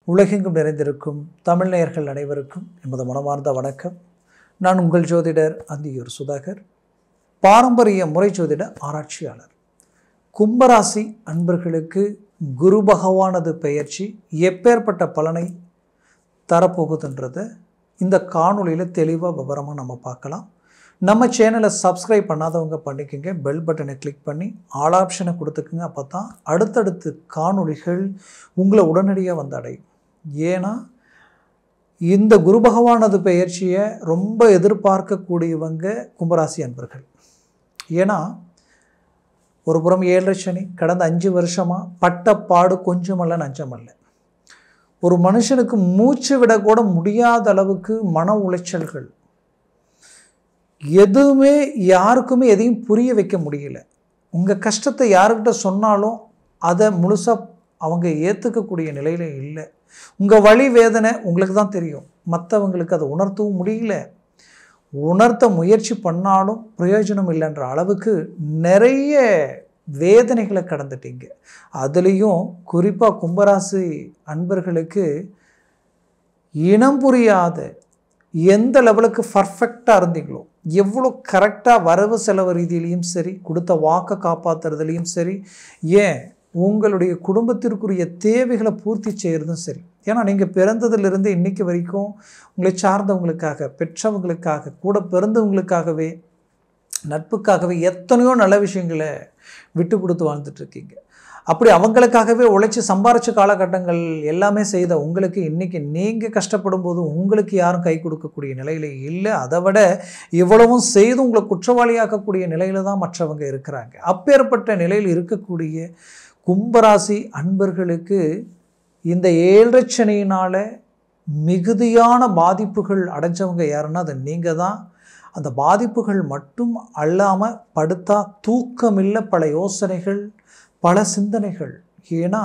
உலகெங்கும் நிறைந்திருக்கும் தமிழ் நேயர்கள் அனைவருக்கும் எமது மனமார்ந்த வணக்கம். நான் உங்கள் ஜோதிடர் அந்தியூர் சுதாகர், பாரம்பரிய முறை ஜோதிட ஆராய்ச்சியாளர். கும்பராசி அன்பர்களுக்கு குரு பகவானது பெயர்ச்சி எப்பேற்பட்ட பலனை தரப்போகுதுன்றதை இந்த காணொலியில் தெளிவாக விவரமாக நம்ம பார்க்கலாம். நம்ம சேனலை சப்ஸ்கிரைப் பண்ணாதவங்க பண்ணிக்கோங்க, பெல் பட்டனை கிளிக் பண்ணி ஆல் ஆப்ஷனை கொடுத்துக்குங்க. அப்போ தான் அடுத்தடுத்து காணொலிகள் உங்களை உடனடியாக வந்து அடையும். ஏன்னா இந்த குரு பகவானது பெயர்ச்சியை ரொம்ப எதிர்பார்க்கக்கூடியவங்க கும்பராசி அன்பர்கள். ஏன்னா ஒரு புறம் 7 சனி கடந்த 5 வருஷமாக பட்டப்பாடு கொஞ்சமல்ல நஞ்சமல்ல. ஒரு மனுஷனுக்கு மூச்சு விடக்கூட முடியாத அளவுக்கு மன உளைச்சல்கள், எதுவுமே யாருக்குமே எதையும் புரிய வைக்க முடியல. உங்கள் கஷ்டத்தை யாருக்கிட்ட சொன்னாலும் அதை முழுசாக அவங்க ஏற்றுக்கக்கூடிய நிலையில் இல்லை. உங்கள் வலி வேதனை உங்களுக்கு தான் தெரியும், மற்றவங்களுக்கு அதை உணர்த்தவும் முடியல. உணர்த்த முயற்சி பண்ணாலும் பிரயோஜனம் இல்லைன்ற அளவுக்கு நிறைய வேதனைகளை கடந்துட்டீங்க. அதுலேயும் குறிப்பாக கும்பராசி அன்பர்களுக்கு இனம் புரியாத எந்த லெவலுக்கு பர்ஃபெக்டாக இருந்தீங்களோ, எவ்வளோ கரெக்டாக வரவு செலவு ரீதியிலையும் சரி, கொடுத்த வாக்கை காப்பாற்றுறதுலேயும் சரி, ஏன் உங்களுடைய குடும்பத்திற்குரிய தேவைகளை பூர்த்தி செய்கிறதும் சரி. ஏன்னா நீங்கள் பிறந்ததிலிருந்து இன்றைக்கி வரைக்கும் உங்களை சார்ந்தவங்களுக்காக, பெற்றவங்களுக்காக, கூட பிறந்தவங்களுக்காகவே, நட்புக்காகவே எத்தனையோ நல்ல விஷயங்களை விட்டு கொடுத்து வாழ்ந்துட்டுருக்கீங்க. அப்படி அவங்களுக்காகவே உழைச்சி சம்பாரித்த காலகட்டங்கள் எல்லாமே செய்த உங்களுக்கு இன்றைக்கி நீங்கள் கஷ்டப்படும் போது உங்களுக்கு யாரும் கை கொடுக்கக்கூடிய நிலையில் இல்லை. அதை விட இவ்வளவும் செய்து உங்களை குற்றவாளியாக்கக்கூடிய நிலையில் தான் மற்றவங்க இருக்கிறாங்க. அப்பேற்பட்ட நிலையில் இருக்கக்கூடிய கும்பராசி அன்பர்களுக்கு இந்த 7 சனியினால் மிகுதியான பாதிப்புகள் அடைஞ்சவங்க யாருன்னா அது நீங்கள் தான். அந்த பாதிப்புகள் மட்டும் அல்லாமல் படுத்தா தூக்கமில்லை, பல யோசனைகள், பல சிந்தனைகள். ஏன்னா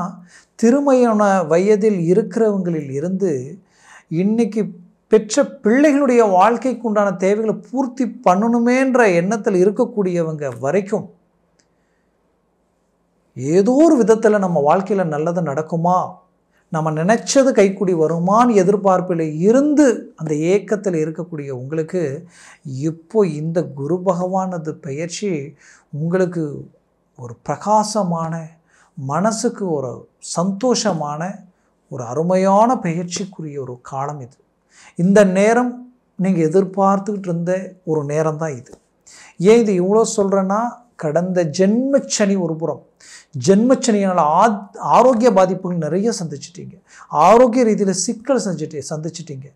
திருமண வயதில் இருக்கிறவங்களில் இருந்து இன்னைக்கு பெற்ற பிள்ளைகளுடைய வாழ்க்கைக்கு உண்டான தேவைகளை பூர்த்தி பண்ணணுமேன்ற எண்ணத்தில் இருக்கக்கூடியவங்க வரைக்கும் ஏதோ ஒரு விதத்தில் நம்ம வாழ்க்கையில் நல்லது நடக்குமா, நம்ம நினச்சது கைக்கூடி வருமானு எதிர்பார்ப்பில் இருந்து அந்த ஏக்கத்தில் இருக்கக்கூடிய உங்களுக்கு இப்போ இந்த குரு பகவானது பெயர்ச்சி உங்களுக்கு ஒரு பிரகாசமான, மனசுக்கு ஒரு சந்தோஷமான, ஒரு அருமையான பெயர்ச்சிக்குரிய ஒரு காலம் இது. இந்த நேரம் நீங்கள் எதிர்பார்த்துக்கிட்டு இருந்த ஒரு நேரம் தான் இது. ஏன் இது இவ்வளோ சொல்கிறேன்னா, கடந்த ஜென்மச்சனி ஒரு புறம், ஜென்மச்சனியால் ஆரோக்கிய பாதிப்புகள் நிறைய சந்திச்சிட்டீங்க. ஆரோக்கிய ரீதியில் சிக்கல் சந்திச்சிட்டீங்க.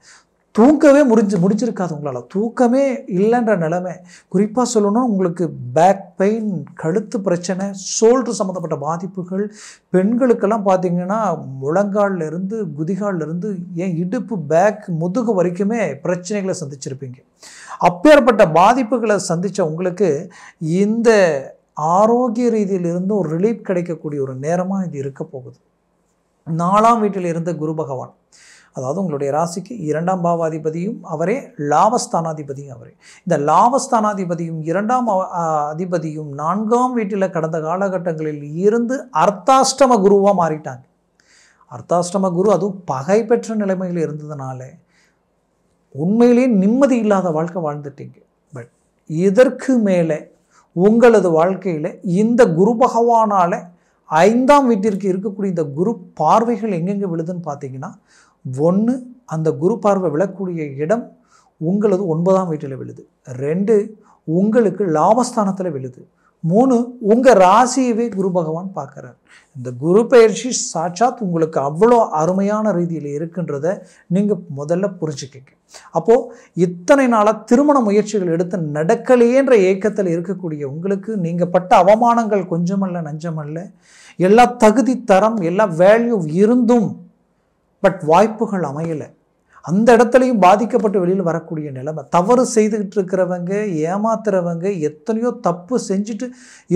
தூக்கவே முடிஞ்சிருக்காது உங்களால், தூக்கமே இல்லைன்ற நிலைமை. குறிப்பாக சொல்லணும்னா உங்களுக்கு பேக் பெயின், கழுத்து பிரச்சனை, ஷோல்டர் சம்மந்தப்பட்ட பாதிப்புகள். பெண்களுக்கெல்லாம் பார்த்திங்கன்னா முழங்கால்லேருந்து குதிகால்லேருந்து ஏன் இடுப்பு, பேக், முதுகு வரைக்குமே பிரச்சனைகளை சந்திச்சிருப்பீங்க. அப்பேற்பட்ட பாதிப்புகளை சந்தித்த உங்களுக்கு இந்த ஆரோக்கிய ரீதியிலிருந்து ஒரு ரிலீஃப் கிடைக்கக்கூடிய ஒரு நேரமாக இது இருக்க போகுது. 4ஆம் வீட்டில் இருந்த குரு பகவான், அதாவது உங்களுடைய ராசிக்கு 2ஆம் பாவாதிபதியும் அவரே, லாபஸ்தானாதிபதியும் அவரே. இந்த லாபஸ்தானாதிபதியும் 2ஆம் அதிபதியும் 4ஆம் வீட்டில் கடந்த காலகட்டங்களில் இருந்து அர்த்தாஷ்டம குருவாக மாறிட்டாங்க. அர்த்தாஷ்டம குரு அதுவும் பகை பெற்ற நிலைமையில் இருந்ததுனால உண்மையிலேயே நிம்மதி இல்லாத வாழ்க்கை வாழ்ந்துட்டீங்க. பட் இதற்கு மேலே உங்களது வாழ்க்கையில் இந்த குரு பகவானால் 5ஆம் வீட்டிற்கு இருக்கக்கூடிய இந்த குரு பார்வைகள் எங்கெங்கே விழுதுன்னு பார்த்தீங்கன்னா, 1 அந்த குரு பார்வை விழக்கூடிய இடம் உங்களது 9ஆம் வீட்டில் விழுது. 2 உங்களுக்கு லாபஸ்தானத்தில் விழுது. 3 உங்கள் ராசியவே குரு பகவான் பார்க்குறார். இந்த குரு பயிற்சி சாட்சாத் உங்களுக்கு அவ்வளோ அருமையான ரீதியில் இருக்குன்றதை நீங்கள் முதல்ல புரிஞ்சுக்கிங்க. அப்போது இத்தனை நாளாக திருமண முயற்சிகள் எடுத்து நடக்கலையேன்ற ஏக்கத்தில் இருக்கக்கூடிய உங்களுக்கு நீங்கள் பட்ட அவமானங்கள் கொஞ்சமல்ல நஞ்சமல்ல. எல்லா தகுதி தரம், எல்லா வேல்யூ இருந்தும் பட் வாய்ப்புகள் அமையலை. அந்த இடத்துலையும் பாதிக்கப்பட்டு வெளியில் வரக்கூடிய நிலைமை. தவறு செய்துக்கிட்டு இருக்கிறவங்க, ஏமாத்துறவங்க, எத்தனையோ தப்பு செஞ்சுட்டு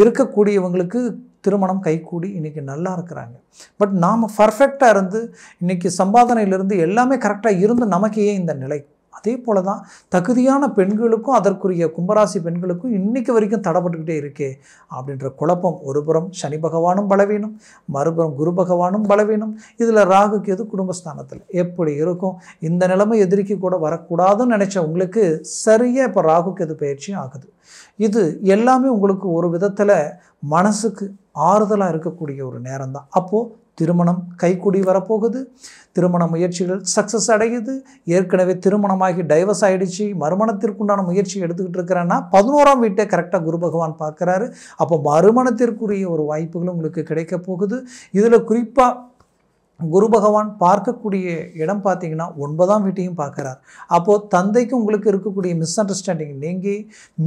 இருக்கக்கூடியவங்களுக்கு திருமணம் கைகூடி இன்றைக்கி நல்லா இருக்கிறாங்க. பட் நாம் பர்ஃபெக்டாக இருந்து இன்றைக்கி சம்பாதனையிலிருந்து எல்லாமே கரெக்டாக இருந்து நமக்கு ஏன் இந்த நிலை? அதே போல தான் தகுதியான பெண்களுக்கும் அதற்குரிய கும்பராசி பெண்களுக்கும் இன்றைக்கு வரைக்கும் தடைப்பட்டுக்கிட்டே இருக்கே அப்படின்ற குழப்பம். ஒருபுறம் சனி பகவானும் பலவீனம், மறுபுறம் குரு பகவானும் பலவீனம், இதில் ராகுக்கு எது குடும்பஸ்தானத்தில் எப்படி இருக்கும்? இந்த நிலைமை எதிரிக்கு கூட வரக்கூடாதுன்னு நினச்ச உங்களுக்கு சரியாக இப்போ ராகுக்கு எது பயிற்சியும் ஆகுது. இது எல்லாமே உங்களுக்கு ஒரு விதத்தில் மனசுக்கு ஆறுதலாக இருக்கக்கூடிய ஒரு நேரம் தான். அப்போது திருமணம் கைக்கூடி வரப்போகுது, திருமண முயற்சிகள் சக்ஸஸ் அடையுது. ஏற்கனவே திருமணமாகி டைவர்ஸ் ஆகிடுச்சு, மறுமணத்திற்குண்டான முயற்சி எடுத்துக்கிட்டு இருக்கிறேன்னா 11ஆம் வீட்டை கரெக்டாக குரு பகவான் பார்க்குறாரு. அப்போ மறுமணத்திற்குரிய ஒரு வாய்ப்புகளும் உங்களுக்கு கிடைக்க போகுது. இதில் குறிப்பாக குரு பகவான் பார்க்கக்கூடிய இடம் பார்த்தீங்கன்னா 9ஆம் வீட்டையும் பார்க்குறார். அப்போது தந்தைக்கு உங்களுக்கு இருக்கக்கூடிய மிஸ் அண்டர்ஸ்டாண்டிங் நீங்கி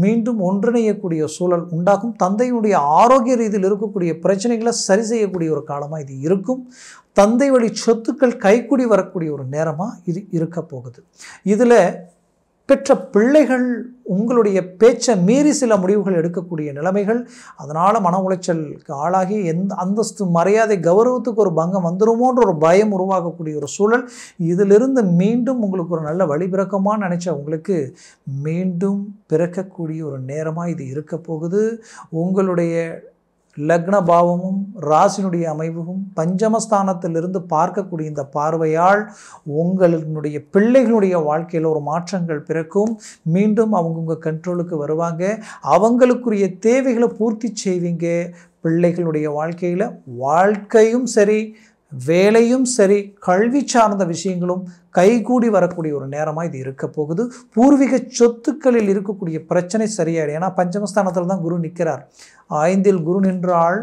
மீண்டும் ஒன்றிணையக்கூடிய சூழல் உண்டாகும். தந்தையினுடைய ஆரோக்கிய ரீதியில் இருக்கக்கூடிய பிரச்சனைகளை சரி செய்யக்கூடிய ஒரு காலமாக இது இருக்கும். தந்தை வழி சொத்துக்கள் கைக்கூடி வரக்கூடிய ஒரு நேரமாக இது இருக்க போகுது. இதில் பெற்ற பிள்ளைகள் உங்களுடைய பேச்சை மீறி சில முடிவுகள் எடுக்கக்கூடிய நிலைமைகள், அதனால் மன உளைச்சலுக்கு ஆளாகி அந்தஸ்து மரியாதை கௌரவத்துக்கு ஒரு பங்கம் வந்துருமோன்ற ஒரு பயம் உருவாகக்கூடிய ஒரு சூழல். இதிலிருந்து மீண்டும் உங்களுக்கு ஒரு நல்ல வழிபிறக்கமாக நினச்ச உங்களுக்கு மீண்டும் பிறக்கக்கூடிய ஒரு நேரமாக இது இருக்க போகுது. உங்களுடைய லக்ன பாவமும் ராசினுடைய அமைவும் பஞ்சமஸ்தானத்திலிருந்து பார்க்கக்கூடிய இந்த பார்வையால் உங்களுடைய பிள்ளைகளுடைய வாழ்க்கையில் ஒரு மாற்றங்கள் பிறக்கும். மீண்டும் அவங்க உங்கள் கண்ட்ரோலுக்கு வருவாங்க. அவங்களுக்குரிய தேவைகளை பூர்த்தி செய்வீங்க. பிள்ளைகளுடைய வாழ்க்கையும் சரி, வேலையும் சரி, கல்வி சார்ந்த விஷயங்களும் கைகூடி வரக்கூடிய ஒரு நேரமாக இது இருக்க போகுது. பூர்வீக சொத்துக்களில் இருக்கக்கூடிய பிரச்சனை சரியாயிடும். ஏன்னா பஞ்சமஸ்தானத்தில் தான் குரு நிற்கிறார். 5இல் குரு நின்றால்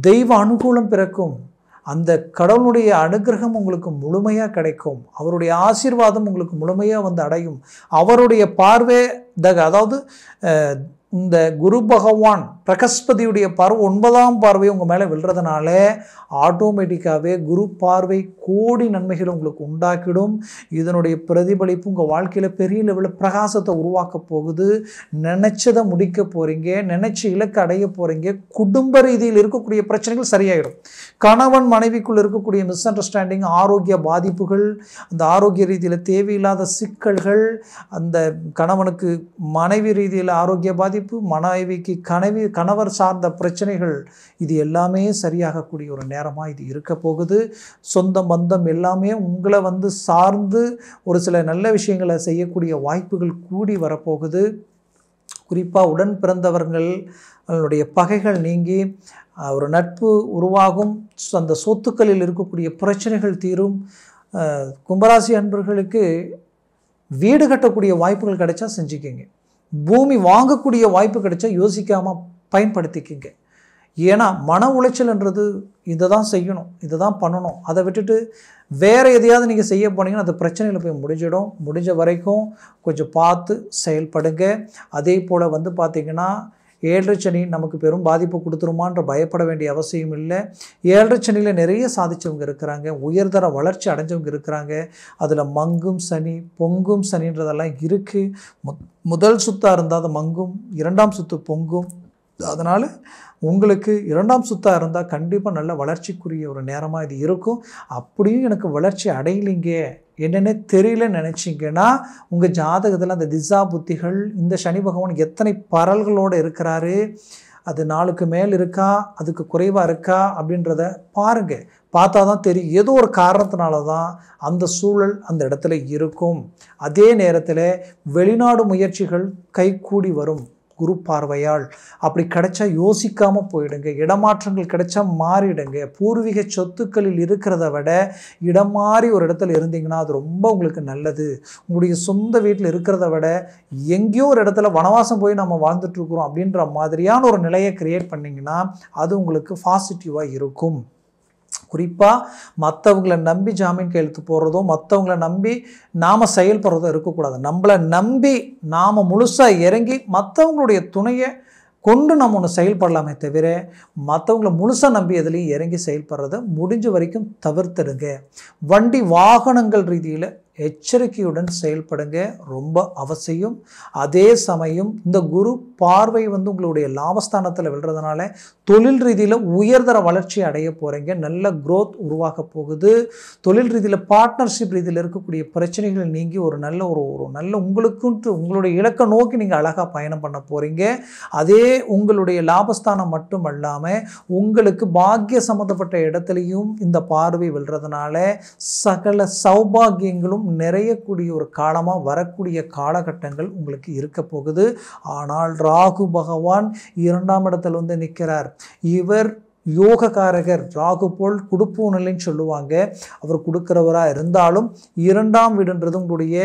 தெய்வ அனுகூலம் பிறக்கும். அந்த கடவுளுடைய அனுகிரகம் உங்களுக்கு முழுமையாக கிடைக்கும். அவருடைய ஆசீர்வாதம் உங்களுக்கு முழுமையாக வந்து அடையும். அவருடைய பார்வை அதாவது இந்த குரு பகவான் பிரகஸ்பதியுடைய பார்வை 9ஆம் பார்வை உங்கள் மேலே விழுறதுனால ஆட்டோமேட்டிக்காகவே குரு பார்வை கோடி நன்மைகளை உங்களுக்கு உண்டாக்கிடும். இதனுடைய பிரதிபலிப்பு உங்கள் வாழ்க்கையில் பெரிய லெவலில் பிரகாசத்தை உருவாக்க போகுது. நினச்சதை முடிக்க போகிறீங்க, நினச்ச இலக்கு அடைய போகிறீங்க. குடும்ப ரீதியில் இருக்கக்கூடிய பிரச்சனைகள் சரியாயிடும். கணவன் மனைவிக்குள் இருக்கக்கூடிய மிஸ் அண்டர்ஸ்டாண்டிங், ஆரோக்கிய பாதிப்புகள், அந்த ஆரோக்கிய ரீதியில் தேவையில்லாத சிக்கல்கள், அந்த கணவனுக்கு மனைவி ரீதியில் ஆரோக்கிய பாதிப்பு, மனைவிக்கு கணவர் சார்ந்த பிரச்சனைகள், இது எல்லாமே சரியாகக்கூடிய ஒரு நேரமாக இது இருக்க போகுது. சொந்த பந்தம் எல்லாமே உங்களை வந்து சார்ந்து ஒரு சில நல்ல விஷயங்களை செய்யக்கூடிய வாய்ப்புகள் கூடி வரப்போகுது. குறிப்பாக உடன் பிறந்தவர்களுடைய பகைகள் நீங்கி ஒரு நட்பு உருவாகும். அந்த சொத்துக்களில் இருக்கக்கூடிய பிரச்சனைகள் தீரும். கும்பராசி அன்பர்களுக்கு வீடு கட்டக்கூடிய வாய்ப்புகள் கிடைச்சா செஞ்சுக்கிங்க. பூமி வாங்கக்கூடிய வாய்ப்பு கிடைச்சா யோசிக்காமல் பயன்படுத்திக்கிங்க. ஏன்னா மன உளைச்சல்ன்றது இதை தான் செய்யணும், இதை தான் பண்ணணும், அதை விட்டுட்டு வேறு எதையாவது நீங்கள் செய்ய போனீங்கன்னா அது பிரச்சனையில் போய் முடிஞ்சிடும். முடிஞ்ச வரைக்கும் கொஞ்சம் பார்த்து செயல்படுங்க. அதே போல் வந்து பார்த்திங்கன்னா 7 சனி நமக்கு பெரும் பாதிப்பு கொடுத்துருமான்ற பயப்பட வேண்டிய அவசியம் இல்லை. 7 சனியில் நிறைய சாதித்தவங்க இருக்கிறாங்க, உயர்தர வளர்ச்சி அடைஞ்சவங்க இருக்கிறாங்க. அதில் மங்கும் சனி, பொங்கும் சனின்றதெல்லாம் இருக்குது. முதல் சுத்தாக இருந்தால் அது மங்கும், 2ஆம் சுத்து பொங்கும். அதனால் உங்களுக்கு 2ஆம் சுத்தாக இருந்தால் கண்டிப்பாக நல்ல வளர்ச்சிக்குரிய ஒரு நேரமாக இது இருக்கும். அப்படியும் எனக்கு வளர்ச்சி அடையலைங்க, என்னென்ன தெரியல நினச்சிங்கன்னா உங்கள் ஜாதகத்தில் அந்த திசா புத்திகள், இந்த சனி பகவான் எத்தனை பரல்களோடு இருக்கிறாரு, அது 4க்கு மேல் இருக்கா, அதுக்கு குறைவாக இருக்கா அப்படின்றத பாருங்கள். பார்த்தா தான் தெரியும். ஏதோ ஒரு காரணத்தினால தான் அந்த சூழல் அந்த இடத்துல இருக்கும். அதே நேரத்தில் வெளிநாடு முயற்சிகள் கைகூடி வரும் குரு பார்வையால். அப்படி கிடைச்சா யோசிக்காமல் போயிடுங்க. இடமாற்றங்கள் கிடைச்சா மாறிடுங்க. பூர்வீக சொத்துக்களில் இருக்கிறத விட இடம் மாறி ஒரு இடத்துல இருந்தீங்கன்னா அது ரொம்ப உங்களுக்கு நல்லது. உங்களுடைய சொந்த வீட்டில் இருக்கிறத விட எங்கேயோ ஒரு இடத்துல வனவாசம் போய் நம்ம வாழ்ந்துட்டுருக்குறோம் அப்படின்ற மாதிரியான ஒரு நிலையை க்ரியேட் பண்ணிங்கன்னா அது உங்களுக்கு பாசிட்டிவாக இருக்கும். குறிப்பாக மற்றவங்களை நம்பி ஜாமீன் கையெழுத்து போடுறதோ, மற்றவங்களை நம்பி நாம் செயல்படுறதோ இருக்கக்கூடாது. நம்மளை நம்பி நாம் முழுசாக இறங்கி மற்றவங்களுடைய துணையை கொண்டு நம்ம ஒன்று செயல்படலாமே தவிர மற்றவங்களை முழுசாக நம்பி எதுலேயும் இறங்கி செயல்படுறத முடிஞ்ச வரைக்கும் தவிர்த்துடுங்க. வண்டி வாகனங்கள் ரீதியில் எச்சரிக்கையுடன் செயல்படுங்க, ரொம்ப அவசியம். அதே சமயம் இந்த குரு பார்வை உங்களுடைய லாபஸ்தானத்தில் விழுறதுனால தொழில் ரீதியில் உயர்தர வளர்ச்சி அடைய போகிறீங்க. நல்ல growth உருவாக போகுது. தொழில் ரீதியில் பார்ட்னர்ஷிப் ரீதியில் இருக்கக்கூடிய பிரச்சனைகள் நீங்கி ஒரு நல்ல உங்களுக்குன்ட்டு உங்களுடைய இலக்கை நோக்கி நீங்கள் அழகாக பயணம் பண்ண போகிறீங்க. அதே உங்களுடைய லாபஸ்தானம் மட்டும் அல்லாமல் உங்களுக்கு பாக்கிய சம்மந்தப்பட்ட இடத்துலையும் இந்த பார்வை விழுறதுனால சகல சௌபாகியங்களும் நிறையக்கூடிய ஒரு காலமாக வரக்கூடிய காலகட்டங்கள் உங்களுக்கு இருக்க போகுது. ஆனால் ராகு பகவான் 2ஆம் இடத்துல நிற்கிறார். இவர் யோகக்காரகர். ராகு போல் கொடுப்போம் நிலைன்னு சொல்லுவாங்க. அவர் கொடுக்கிறவராக இருந்தாலும் 2ஆம் வீடுன்றது உங்களுடைய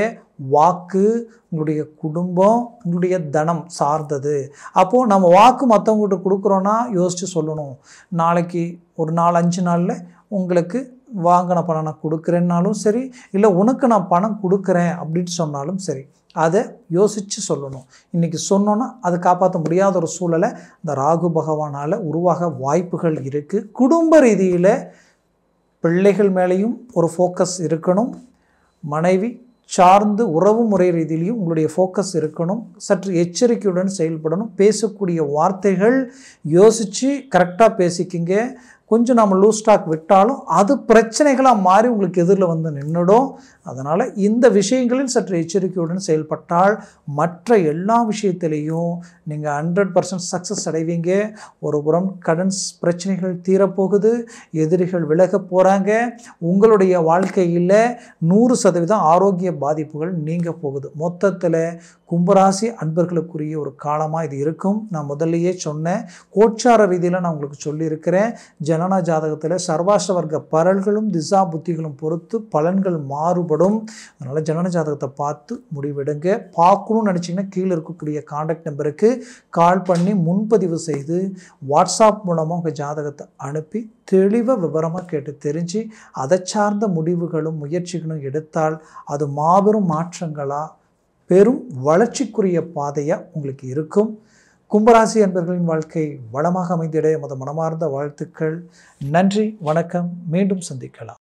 வாக்கு, உங்களுடைய குடும்பம், உங்களுடைய தனம் சார்ந்தது. அப்போது நம்ம வாக்கு மற்றவங்ககிட்ட கொடுக்குறோன்னா யோசித்து சொல்லணும். நாளைக்கு ஒரு 4-5 நாளில் உங்களுக்கு வாங்கின பணம் நான் கொடுக்குறேன்னாலும் சரி, இல்லை உனக்கு நான் பணம் கொடுக்குறேன் அப்படின்னு சொன்னாலும் சரி, அதை யோசித்து சொல்லணும். இன்றைக்கி சொன்னோன்னா அதை காப்பாற்ற முடியாத ஒரு சூழலை இந்த ராகு பகவானால் உருவாக வாய்ப்புகள் இருக்குது. குடும்ப ரீதியில் பிள்ளைகள் மேலேயும் ஒரு ஃபோக்கஸ் இருக்கணும். மனைவி சார்ந்து உறவு முறை ரீதியிலையும் உங்களுடைய ஃபோக்கஸ் இருக்கணும். சற்று எச்சரிக்கையுடன் செயல்படணும். பேசக்கூடிய வார்த்தைகள் யோசித்து கரெக்டாக பேசிக்கிங்க. கொஞ்சம் நம்ம லூஸ் ஸ்டாக் விட்டாலும் அது பிரச்சனைகளாக மாறி உங்களுக்கு எதிரில் நின்றுடும். அதனால் இந்த விஷயங்களில் சற்று எச்சரிக்கையுடன் செயல்பட்டால் மற்ற எல்லா விஷயத்திலையும் நீங்கள் 100% சக்ஸஸ் அடைவீங்க. ஒரு புறம் கடன் பிரச்சனைகள் தீரப்போகுது, எதிரிகள் விலக போகிறாங்க, உங்களுடைய வாழ்க்கையில் 100% ஆரோக்கிய பாதிப்புகள் நீங்க போகுது. மொத்தத்தில் கும்பராசி அன்பர்களுக்குரிய ஒரு காலமாக இது இருக்கும். நான் முதல்லையே சொன்னேன், கோச்சார ரீதியில் நான் உங்களுக்கு சொல்லியிருக்கிறேன். ஜனன ஜாதகத்தில் சர்வாஷ்ட வர்க்க பரல்களும் திசா புத்திகளும் பொறுத்து பலன்கள் மாறுபடும். அதனால் ஜனன ஜாதகத்தை பார்த்து முடிவெடுங்க. பார்க்கணும்னு நினச்சிங்கன்னா கீழே இருக்கக்கூடிய கான்டாக்ட் நம்பருக்கு கால் பண்ணி முன்பதிவு செய்து வாட்ஸ்அப் மூலமாக உங்கள் ஜாதகத்தை அனுப்பி தெளிவாக விவரமாக கேட்டு தெரிஞ்சு அதை சார்ந்த முடிவுகளும் முயற்சிகளும் எடுத்தால் அது மாபெரும் மாற்றங்களாக பெரும் வளர்ச்சிக்குரிய பாதையாக உங்களுக்கு இருக்கும். கும்பராசி அன்பர்களின் வாழ்க்கை வளமாக அமைந்திட எமது மனமார்ந்த வாழ்த்துக்கள். நன்றி, வணக்கம். மீண்டும் சந்திக்கலாம்.